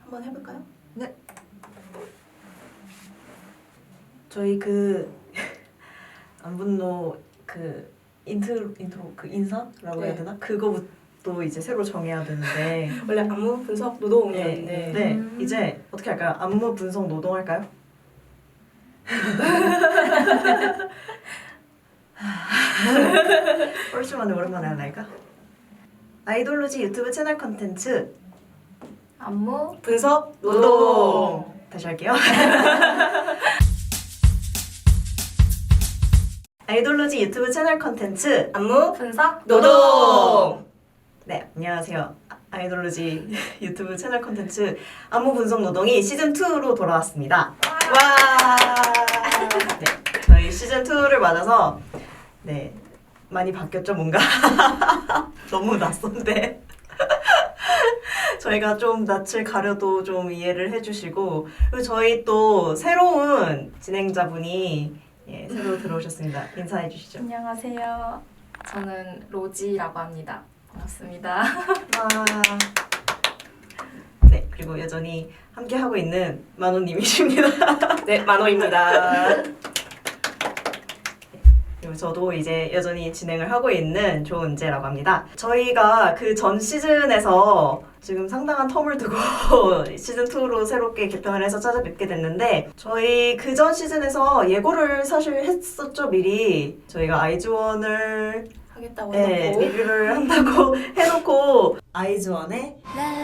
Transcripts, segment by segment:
한번 해볼까요? 네. 저희 그 안분노 그 인트로 그 인사라고 해야 되나? 그거부터 이제 새로 정해야 되는데 원래 안무 분석 노동이었는데 네. 이제 어떻게 할까요? 안무 분석 노동할까요? 얼추만에 오랜만에 하나니까 아이돌로지 유튜브 채널 컨텐츠 안무 분석 노동. 노동. 다시 할게요. 아이돌로지 유튜브 채널 컨텐츠 안무 분석 노동. 네, 안녕하세요. 아이돌로지 유튜브 채널 컨텐츠 안무 분석 노동이 시즌2로 돌아왔습니다. 와. 네, 저희 시즌2를 맞아서 네, 많이 바뀌었죠, 뭔가? 너무 낯선데. 저희가 좀 낯을 가려도 좀 이해를 해주시고, 그리고 저희 또 새로운 진행자분이 새로 들어오셨습니다. 인사해 주시죠. 안녕하세요. 저는 로지라고 합니다. 반갑습니다. 와. 네, 그리고 여전히 함께하고 있는 만호님이십니다. 네, 만호입니다. 그리고 저도 이제 여전히 진행을 하고 있는 조은재라고 합니다. 저희가 그 전 시즌에서 지금 상당한 텀을 두고 시즌2로 새롭게 개편을 해서 찾아뵙게 됐는데 저희 그 전 시즌에서 예고를 사실 했었죠, 미리. 저희가 아이즈원을 하겠다고 네, 해놓고 리뷰를 한다고 해놓고 아이즈원의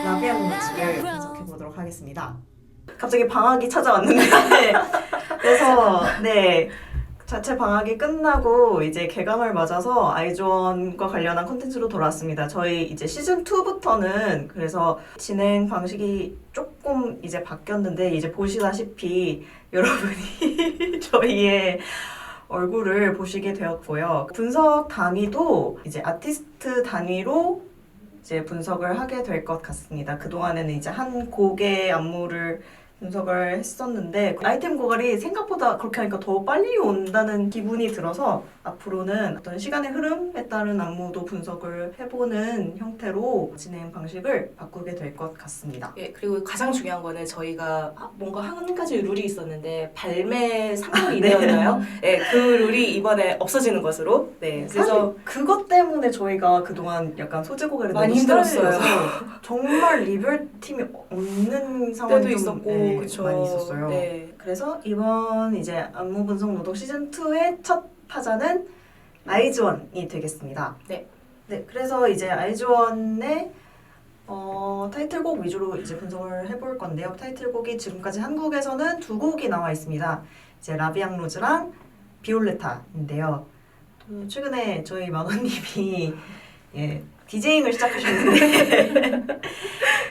라비앙 루츠를 분석해보도록 하겠습니다. 갑자기 방학이 찾아왔는데 그래서 네 자체 방학이 끝나고 이제 개강을 맞아서 아이즈원과 관련한 콘텐츠로 돌아왔습니다. 저희 이제 시즌 2부터는 그래서 진행 방식이 조금 이제 바뀌었는데 이제 보시다시피 여러분이 저희의 얼굴을 보시게 되었고요. 분석 단위도 이제 아티스트 단위로 이제 분석을 하게 될 것 같습니다. 그동안에는 이제 한 곡의 안무를 분석을 했었는데 아이템 고갈이 생각보다 그렇게 하니까 더 빨리 온다는 기분이 들어서 앞으로는 어떤 시간의 흐름에 따른 안무도 분석을 해보는 형태로 진행 방식을 바꾸게 될 것 같습니다. 예, 그리고 가장 중요한 거는 저희가 뭔가 한 가지 룰이 있었는데 발매 3월 이내였나요? 네, 그 룰이 이번에 없어지는 것으로. 네, 그래서 사실 그것 때문에 저희가 그동안 약간 소제고갈에 많이 너무 힘들었어요. 시달려서 정말 리뷰 팀이 없는 상황이 때도 좀, 있었고, 네, 그쵸. 많이 있었어요. 네. 그래서 이번 이제 안무 분석 노동 시즌 2의 첫 타자는 아이즈원이 되겠습니다. 네. 네, 그래서 이제 아이즈원의 타이틀곡 위주로 이제 분석을 해볼 건데요. 타이틀곡이 지금까지 한국에서는 두 곡이 나와 있습니다. 이제 라비앙 로즈랑 비올레타인데요. 또 최근에 저희 만호님이 디제잉을 시작하셨는데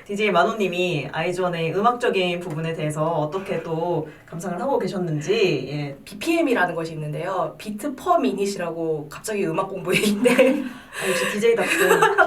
DJ 만호님이 아이즈원의 음악적인 부분에 대해서 어떻게 또 감상을 하고 계셨는지 BPM이라는 것이 있는데요. 비트 퍼 미닛이라고 갑자기 음악 공부인데 역시 DJ답게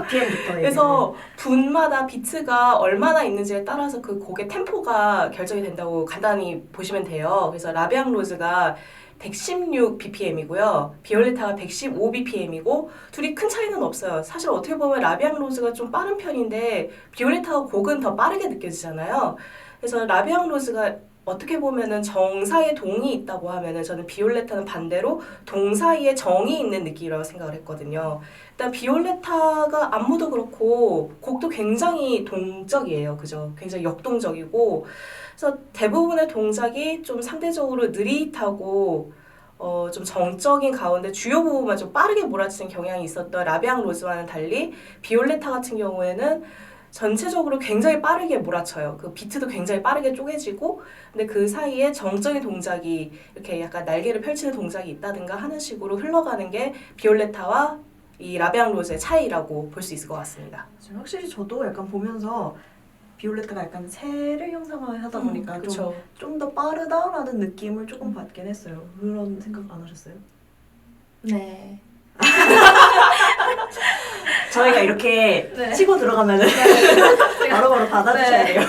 BPM부터 그래서 분마다 비트가 얼마나 있는지에 따라서 그 곡의 템포가 결정이 된다고 간단히 보시면 돼요. 그래서 라비앙 로즈가 116 bpm이고요. 비올레타가 115 bpm이고 둘이 큰 차이는 없어요. 사실 어떻게 보면 라비앙 로즈가 좀 빠른 편인데 비올레타 곡은 더 빠르게 느껴지잖아요. 그래서 라비앙 로즈가 어떻게 보면은 정 사이에 동이 있다고 하면은 저는 비올레타는 반대로 동 사이에 정이 있는 느낌이라고 생각을 했거든요. 일단 비올레타가 안무도 그렇고 곡도 굉장히 동적이에요. 그죠? 굉장히 역동적이고 그래서 대부분의 동작이 좀 상대적으로 느릿하고 좀 정적인 가운데 주요 부분만 좀 빠르게 몰아치는 경향이 있었던 라비앙 로즈와는 달리 비올레타 같은 경우에는 전체적으로 굉장히 빠르게 몰아쳐요. 그 비트도 굉장히 빠르게 쪼개지고 근데 그 사이에 정적인 동작이 이렇게 약간 날개를 펼치는 동작이 있다든가 하는 식으로 흘러가는 게 비올레타와 이 라비앙 로즈의 차이라고 볼 수 있을 것 같습니다. 확실히 저도 약간 보면서 비올레타가 약간 새를 형상화하다 보니까 좀 더 빠르다라는 느낌을 조금 받긴 했어요. 그런 생각 안 하셨어요? 네. 저희가 이렇게 네. 치고 들어가면은 바로바로 받아주셔야 돼요.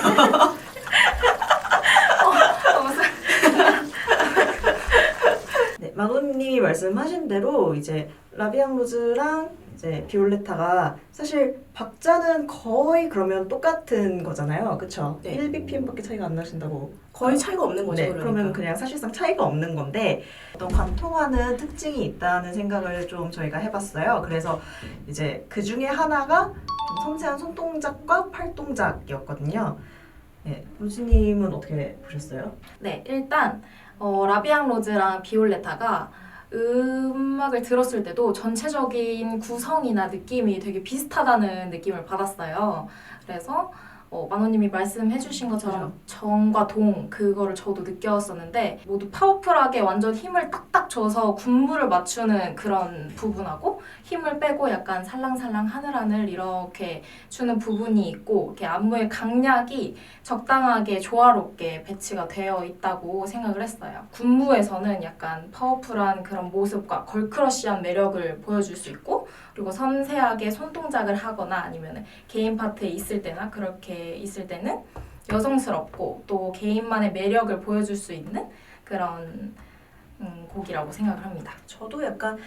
네, 마고님이 말씀하신 대로 이제 라비앙 로즈랑 이제 이제 비올레타가 사실 박자는 거의 그러면 똑같은 거잖아요. 그쵸? 네. 1bpm밖에 차이가 안 나신다고. 거의 차이가 없는 거죠. 네, 그러니까. 그러면 그냥 사실상 차이가 없는 건데 어떤 관통하는 특징이 있다는 생각을 좀 저희가 해봤어요. 그래서 이제 그 중에 하나가 좀 섬세한 손동작과 팔동작이었거든요. 네, 로지님은 어떻게 보셨어요? 네, 일단 라비앙 로즈랑 비올레타가 음악을 들었을 때도 전체적인 구성이나 느낌이 되게 비슷하다는 느낌을 받았어요. 그래서 만호님이 말씀해주신 것처럼 정과 동 그거를 저도 느꼈었는데 모두 파워풀하게 완전 힘을 딱딱 줘서 군무를 맞추는 그런 부분하고 힘을 빼고 약간 살랑살랑 하늘하늘 이렇게 주는 부분이 있고 이렇게 안무의 강약이 적당하게 조화롭게 배치가 되어 있다고 생각을 했어요. 군무에서는 약간 파워풀한 그런 모습과 걸크러쉬한 매력을 보여줄 수 있고 그리고 섬세하게 손동작을 하거나 아니면 개인 파트에 있을 때나 그렇게 있을 때는 여성스럽고 또 개인만의 매력을 보여줄 수 있는 그런 곡이라고 생각을 합니다. 저도 약간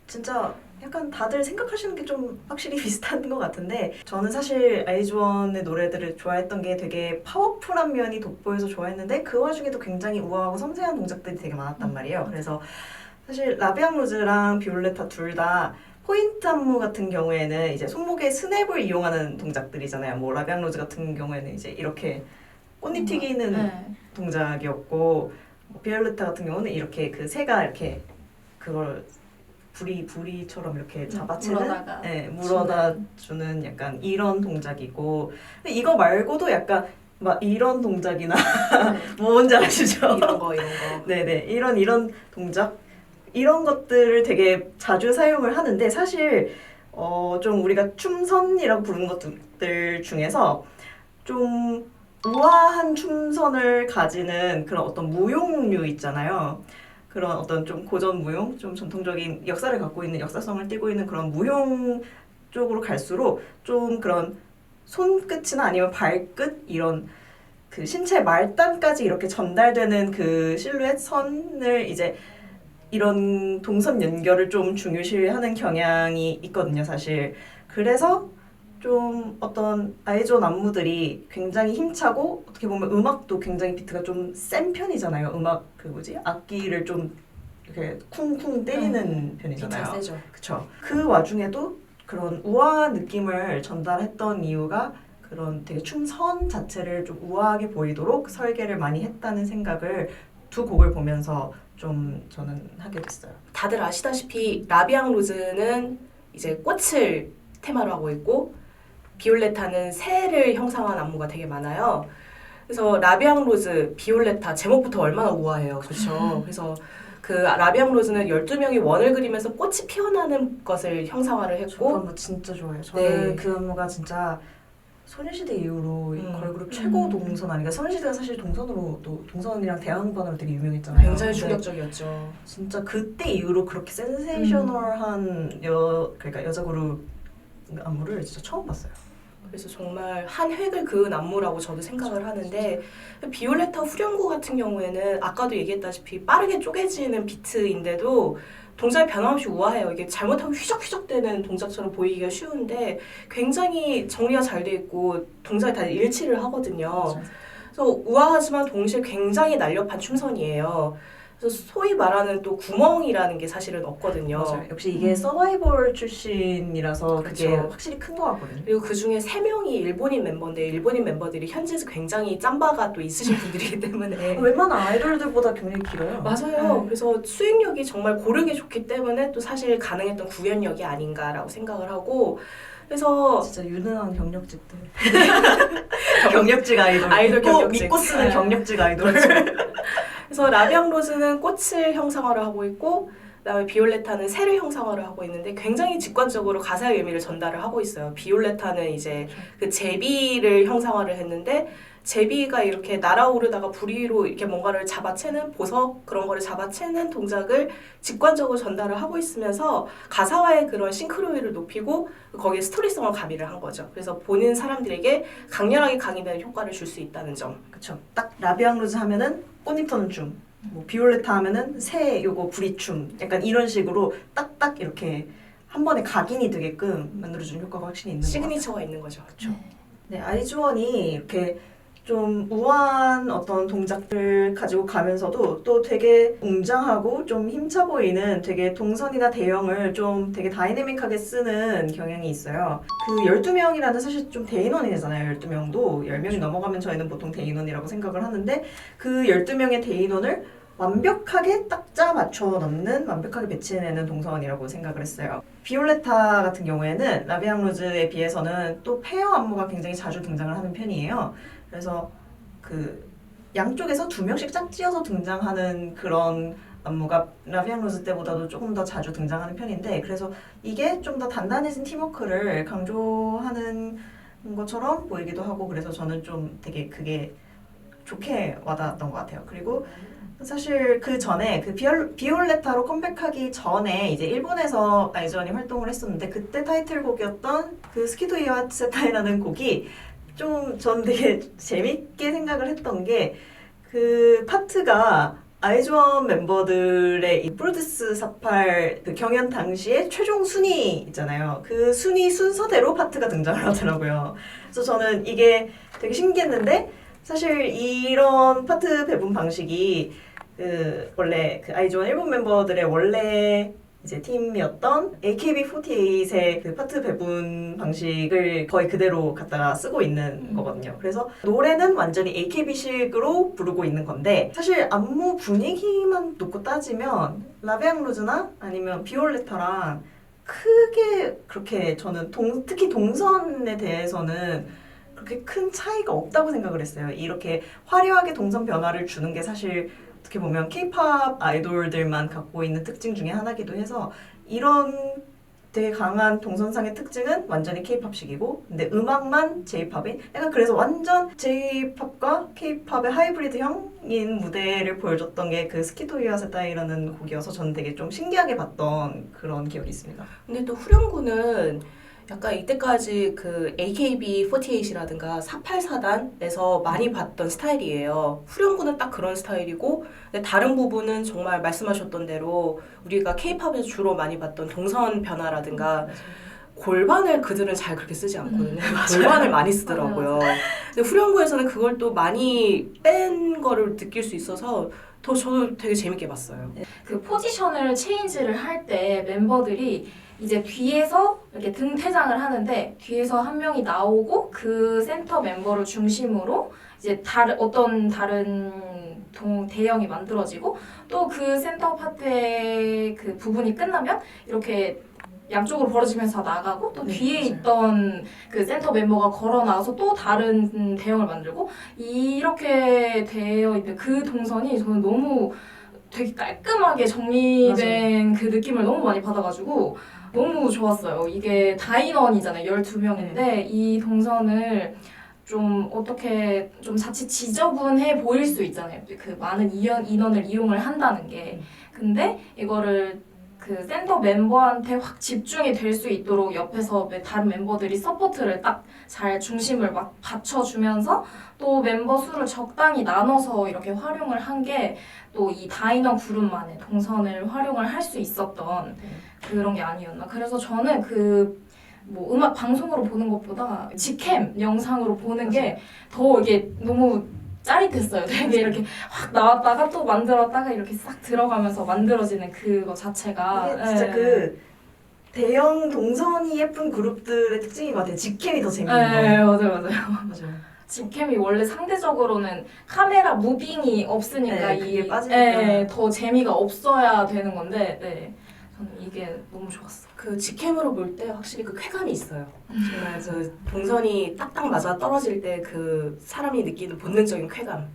진짜 약간 다들 생각하시는 게 좀 확실히 비슷한 것 같은데 저는 사실 아이즈원의 노래들을 좋아했던 게 되게 파워풀한 면이 돋보여서 좋아했는데 그 와중에도 굉장히 우아하고 섬세한 동작들이 되게 많았단 말이에요. 그래서 사실 라비앙 로즈랑 비올레타 둘 다 포인트 안무 같은 경우에는 이제 손목에 스냅을 이용하는 동작들이잖아요. 뭐 라비앙 로즈 같은 경우에는 이제 이렇게 꽃잎 튀기는 네. 동작이었고 뭐 비올레타 같은 경우는 이렇게 그 새가 이렇게 그걸 부리처럼 이렇게 잡아채는 물어다가 물어다 주는 약간 이런 동작이고 근데 이거 말고도 약간 막 이런 동작이나 뭐 뭔지 아시죠? 이런 거. 네네 이런 동작 이런 것들을 되게 자주 사용을 하는데 사실 좀 우리가 춤선이라고 부르는 것들 중에서 좀 우아한 춤선을 가지는 그런 어떤 무용류 있잖아요. 그런 어떤 좀 고전 무용, 좀 전통적인 역사를 갖고 있는 역사성을 띠고 있는 그런 무용 쪽으로 갈수록 좀 그런 손끝이나 아니면 발끝 이런 그 신체 말단까지 이렇게 전달되는 그 실루엣 선을 이제 이런 동선 연결을 좀 중요시하는 경향이 있거든요, 사실. 그래서 좀 어떤 아이즈원 안무들이 굉장히 힘차고 어떻게 보면 음악도 굉장히 비트가 좀 센 편이잖아요. 음악 그 뭐지? 악기를 좀 이렇게 쿵쿵 때리는 편이잖아요. 비트가 세죠. 그쵸. 그 와중에도 그런 우아한 느낌을 전달했던 이유가 그런 되게 춤선 자체를 좀 우아하게 보이도록 설계를 많이 했다는 생각을 두 곡을 보면서 좀 저는 하게 됐어요. 다들 아시다시피 라비앙 로즈는 이제 꽃을 테마로 하고 있고 비올레타는 새를 형상화한 안무가 되게 많아요. 그래서 라비앙 로즈, 비올레타 제목부터 얼마나 우아해요. 그렇죠? 그래서 그 라비앙 로즈는 12명이 원을 그리면서 꽃이 피어나는 것을 형상화를 그 했고 안무 진짜 좋아해요. 저는 네. 그 안무가 진짜 소녀시대 이후로 걸그룹 음. 최고 동선 아닌가. 소녀시대가 사실 동선으로 또 동선이랑 대항반으로 되게 유명했잖아요. 굉장히 근데 충격적이었죠. 진짜 그때 이후로 그렇게 센세이셔널한 그러니까 여자 그룹 안무를 진짜 처음 봤어요. 그래서 정말 한 획을 그은 안무라고 저도 생각을 하는데 비올레타 후렴구 같은 경우에는 아까도 얘기했다시피 빠르게 쪼개지는 비트인데도 동작이 변함없이 우아해요. 이게 잘못하면 휘적휘적대는 동작처럼 보이기가 쉬운데 굉장히 정리가 잘 돼 있고 동작이 다 일치를 하거든요. 그래서 우아하지만 동시에 굉장히 날렵한 춤선이에요. 그래서 소위 말하는 또 구멍이라는 게 사실은 없거든요. 맞아요. 역시 이게 서바이벌 출신이라서 그게 그렇죠. 확실히 큰 것 같거든요. 그리고 그 중에 3명이 일본인 멤버인데 일본인 멤버들이 현지에서 굉장히 짬바가 또 있으신 분들이기 때문에 웬만한 아이돌들보다 굉장히 길어요. 맞아요. 그래서 수익력이 정말 고르게 좋기 때문에 또 사실 가능했던 구현력이 아닌가라고 생각을 하고 그래서 진짜 유능한 경력직들. 경력직 아이돌. 아이돌 경력직. 믿고 쓰는 네. 경력직 아이돌. 그래서 라비앙 로즈는 꽃을 형상화를 하고 있고 그다음에 비올레타는 새를 형상화를 하고 있는데 굉장히 직관적으로 가사의 의미를 전달을 하고 있어요. 비올레타는 이제 그 제비를 형상화를 했는데 제비가 이렇게 날아오르다가 불 위로 이렇게 뭔가를 잡아채는 보석 그런 거를 잡아채는 동작을 직관적으로 전달을 하고 있으면서 가사와의 그런 싱크로율을 높이고 거기에 스토리성을 가미를 한 거죠. 그래서 보는 사람들에게 강렬하게 강의되는 효과를 줄 수 있다는 점. 그쵸. 딱 라비앙 로즈 하면은 꽃잎 터는 춤. 뭐 비올레타 하면은 새 요거 부리춤. 약간 이런 식으로 딱딱 이렇게 한 번에 각인이 되게끔 만들어주는 효과가 확실히 있는 것 같아요. 시그니처가 있는 거죠. 그렇죠. 네, 아이즈원이 이렇게 좀 우아한 어떤 동작을 가지고 가면서도 또 되게 웅장하고 좀 힘차 보이는 되게 동선이나 대형을 좀 되게 다이내믹하게 쓰는 경향이 있어요. 그 12명이라는 사실 좀 대인원이잖아요. 12명도 10명이 넘어가면 저희는 보통 대인원이라고 생각을 하는데 그 12명의 대인원을 완벽하게 딱 짜 맞춰 넣는, 완벽하게 배치해내는 동선이라고 생각을 했어요. 비올레타 같은 경우에는 라비앙 로즈에 비해서는 또 페어 안무가 굉장히 자주 등장을 하는 편이에요. 그래서 그 양쪽에서 2명씩 짝지어서 등장하는 그런 안무가 라비앙 로즈 때보다도 조금 더 자주 등장하는 편인데, 그래서 이게 좀 더 단단해진 팀워크를 강조하는 것처럼 보이기도 하고, 그래서 저는 좀 되게 그게 좋게 와닿았던 것 같아요. 그리고 사실 그 전에 그 비올레타로 컴백하기 전에 이제 일본에서 아이즈원이 활동을 했었는데, 그때 타이틀곡이었던 그 스키도이와 세타이라는 곡이 좀 전 되게 재밌게 생각을 했던 게, 그 파트가 아이즈원 멤버들의 이 프로듀스 48 그 경연 당시에 최종 순위 있잖아요. 그 순위 순서대로 파트가 등장을 하더라고요. 그래서 저는 이게 되게 신기했는데, 사실 이런 파트 배분 방식이 그 원래 그 아이즈원 일본 멤버들의 원래 이제 팀이었던 AKB48의 그 파트 배분 방식을 거의 그대로 갖다가 쓰고 있는 거거든요. 그래서 노래는 완전히 AKB식으로 부르고 있는 건데, 사실 안무 분위기만 놓고 따지면 라비앙 로즈나 아니면 비올레타랑 크게 그렇게 저는 특히 동선에 대해서는 그렇게 큰 차이가 없다고 생각을 했어요. 이렇게 화려하게 동선 변화를 주는 게 사실 어떻게 보면 K-pop 아이돌들만 갖고 있는 특징 중에 하나기도 해서, 이런 되게 강한 동선상의 특징은 완전히 K-pop식이고, 근데 음악만 J-pop인, 약간 그래서 완전 J-pop과 K-pop의 하이브리드형인 무대를 보여줬던 게 그 스키토이와 세타이라는 곡이어서 저는 되게 좀 신기하게 봤던 그런 기억이 있습니다. 근데 또 후렴구는 약간 이때까지 그 AKB48이라든가 484단에서 많이 봤던 스타일이에요. 후렴구는 딱 그런 스타일이고, 근데 다른 부분은 정말 말씀하셨던 대로 우리가 K-팝에서 주로 많이 봤던 동선 변화라든가 골반을 그들은 잘 그렇게 쓰지 않거든요. 골반을 많이 쓰더라고요. 근데 후렴구에서는 그걸 또 많이 뺀 거를 느낄 수 있어서 더 저도 되게 재밌게 봤어요. 그 포지션을 체인지를 할 때 멤버들이 이제 뒤에서 이렇게 등퇴장을 하는데, 뒤에서 한 명이 나오고 그 센터 멤버를 중심으로 이제 어떤 다른 대형이 만들어지고, 또 그 센터 파트의 그 부분이 끝나면 이렇게 양쪽으로 벌어지면서 나가고, 또 뒤에 있던 그 센터 멤버가 걸어 나와서 또 다른 대형을 만들고, 이렇게 되어 있는 그 동선이 저는 너무 되게 깔끔하게 정리된 그 느낌을 너무 많이 받아가지고 너무 좋았어요. 이게 다인원이잖아요. 12명인데 이 동선을 좀 어떻게 좀 자칫 지저분해 보일 수 있잖아요. 그 많은 인원을 이용을 한다는 게. 근데 이거를 그 센터 멤버한테 확 집중이 될 수 있도록 옆에서 다른 멤버들이 서포트를 딱 잘 중심을 막 받쳐주면서, 또 멤버 수를 적당히 나눠서 이렇게 활용을 한 게 또 이 다인원 그룹만의 동선을 활용을 할 수 있었던 그런 게 아니었나. 그래서 저는 그 뭐 음악 방송으로 보는 것보다 직캠 영상으로 보는 게 더 이게 너무 짜릿했어요. 되게 이렇게 확 나왔다가 또 만들었다가 이렇게 싹 들어가면서 만들어지는 그거 자체가 이게 진짜 그 대형 동선이 예쁜 그룹들의 특징인 것 같아요. 직캠이 더 재밌는 거. 네, 맞아요. 맞아요. 직캠이 원래 상대적으로는 카메라 무빙이 없으니까 네, 그게 빠지니까. 더 재미가 없어야 되는 건데, 네, 저는 이게 너무 좋았어요. 그 직캠으로 볼 때 확실히 그 쾌감이 있어요. 정말 그 동선이 딱딱 맞아 떨어질 때 그 사람이 느끼는 본능적인 쾌감.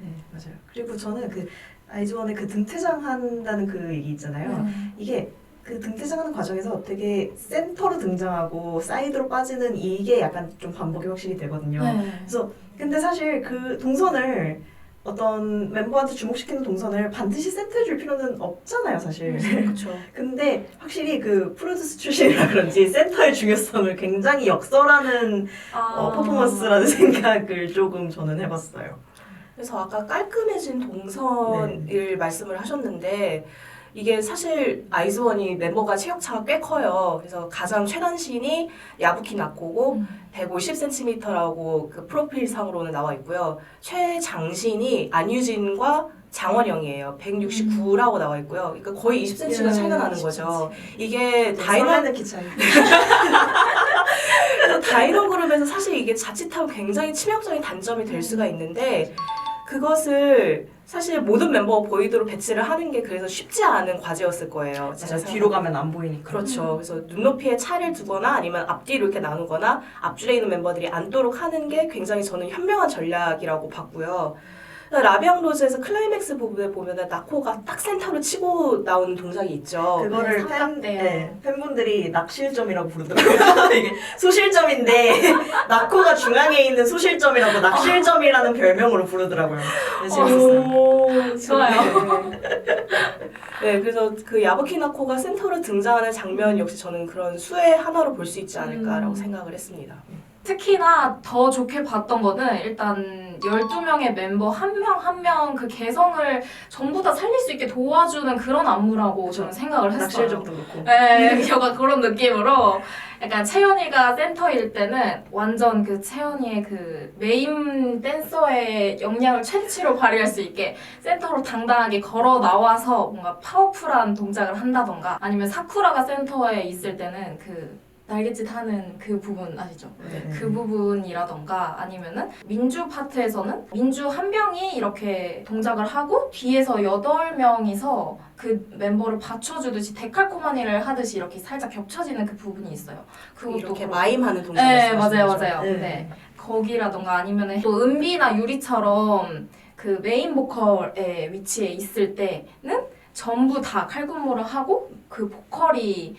네, 맞아요. 그리고 저는 그 아이즈원의 그 등퇴장한다는 그 얘기 있잖아요. 이게 그 등퇴장하는 과정에서 되게 센터로 등장하고 사이드로 빠지는 이게 약간 좀 반복이 확실히 되거든요. 그래서 근데 사실 그 동선을 어떤 멤버한테 주목시키는 동선을 반드시 센터에 줄 필요는 없잖아요, 사실. 그렇죠. 근데 확실히 그 프로듀스 출신이라 그런지 센터의 중요성을 굉장히 역설하는 퍼포먼스라는 생각을 조금 저는 해봤어요. 그래서 아까 깔끔해진 동선을 말씀을 하셨는데, 이게 사실 아이즈원이 멤버가 체격차가 꽤 커요. 그래서 가장 최단신이 야부키 나코고 150cm라고 그 프로필상으로는 나와 있고요. 최장신이 안유진과 장원영이에요. 169라고 나와 있고요. 그러니까 거의 20cm가 차이가 나는 거죠. 이게 설레는 키 차이. 다이너 그룹에서 사실 이게 자칫하면 굉장히 치명적인 단점이 될 수가 있는데 그것을 사실 모든 멤버가 보이도록 배치를 하는 게 그래서 쉽지 않은 과제였을 거예요. 진짜 뒤로 가면 안 보이니까. 그렇죠. 그래서 눈높이에 차를 두거나 아니면 앞뒤로 이렇게 나누거나 앞줄에 있는 멤버들이 앉도록 하는 게 굉장히 저는 현명한 전략이라고 봤고요. 라비앙 로즈에서 클라이맥스 부분에 보면은 나코가 딱 센터로 치고 나오는 동작이 있죠. 그거를 삼각대요. 팬분들이 낙실점이라고 부르더라고요. 이게 소실점인데 나코가 중앙에 있는 소실점이라고 낙실점이라는 별명으로 부르더라고요. 네, 재밌었어요. 좋아요. 네, 그래서 그 야부키 나코가 센터로 등장하는 장면 역시 저는 그런 수의 하나로 볼 수 있지 않을까라고 생각을 했습니다. 특히나 더 좋게 봤던 거는 일단 12명의 멤버 한 명 한 명 그 개성을 전부 다 살릴 수 있게 도와주는 그런 안무라고 저는 생각을 했어요. 낙실점도 그렇고. 네, 약간 그런 느낌으로 약간 채연이가 센터일 때는 완전 그 채연이의 그 메인 댄서의 역량을 최대치로 발휘할 수 있게 센터로 당당하게 걸어 나와서 뭔가 파워풀한 동작을 한다던가 아니면 사쿠라가 센터에 있을 때는 그 날갯짓 하는 그 부분 아시죠? 네. 그 부분이라던가 아니면은 민주 파트에서는 민주 한 명이 이렇게 동작을 하고 뒤에서 8명이서 그 멤버를 받쳐주듯이 데칼코마니를 하듯이 이렇게 살짝 겹쳐지는 그 부분이 있어요. 그것도 이렇게 그렇고. 마임하는 동작. 네, 맞아요. 네. 네. 거기라던가 아니면은 또 은비나 유리처럼 그 메인 보컬의 위치에 있을 때는 전부 다 칼군무를 하고 그 보컬이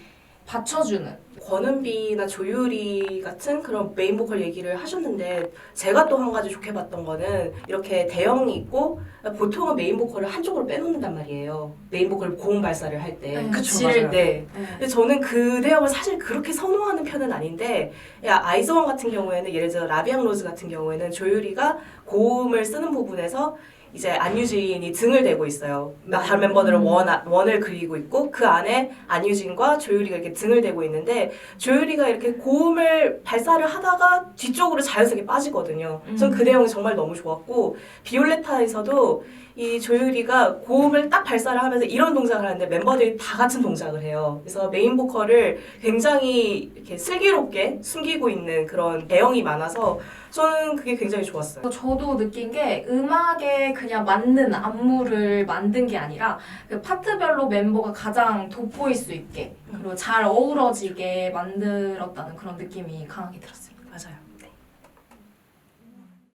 받쳐주는 권은비나 조유리 같은 그런 메인 보컬 얘기를 하셨는데 제가 또 한 가지 좋게 봤던 거는 이렇게 대형이 있고 보통은 메인 보컬을 한쪽으로 빼놓는단 말이에요. 메인 보컬 고음 발사를 할 때. 네, 그쵸, 지를 맞아요. 때. 네. 근데 저는 그 대형을 사실 그렇게 선호하는 편은 아닌데 아이즈원 같은 경우에는 예를 들어 라비앙 로즈 같은 경우에는 조유리가 고음을 쓰는 부분에서 이제 안유진이 등을 대고 있어요. 다른 멤버들은 원을 그리고 있고 그 안에 안유진과 조유리가 이렇게 등을 대고 있는데 조유리가 이렇게 고음을 발사를 하다가 뒤쪽으로 자연스럽게 빠지거든요. 전 그 내용이 정말 너무 좋았고 비올레타에서도 이 조유리가 고음을 딱 발사를 하면서 이런 동작을 하는데 멤버들이 다 같은 동작을 해요. 그래서 메인 보컬을 굉장히 이렇게 슬기롭게 숨기고 있는 그런 대형이 많아서 저는 그게 굉장히 좋았어요. 저도 느낀 게 음악에 그냥 맞는 안무를 만든 게 아니라 그 파트별로 멤버가 가장 돋보일 수 있게 그리고 잘 어우러지게 만들었다는 그런 느낌이 강하게 들었어요. 맞아요.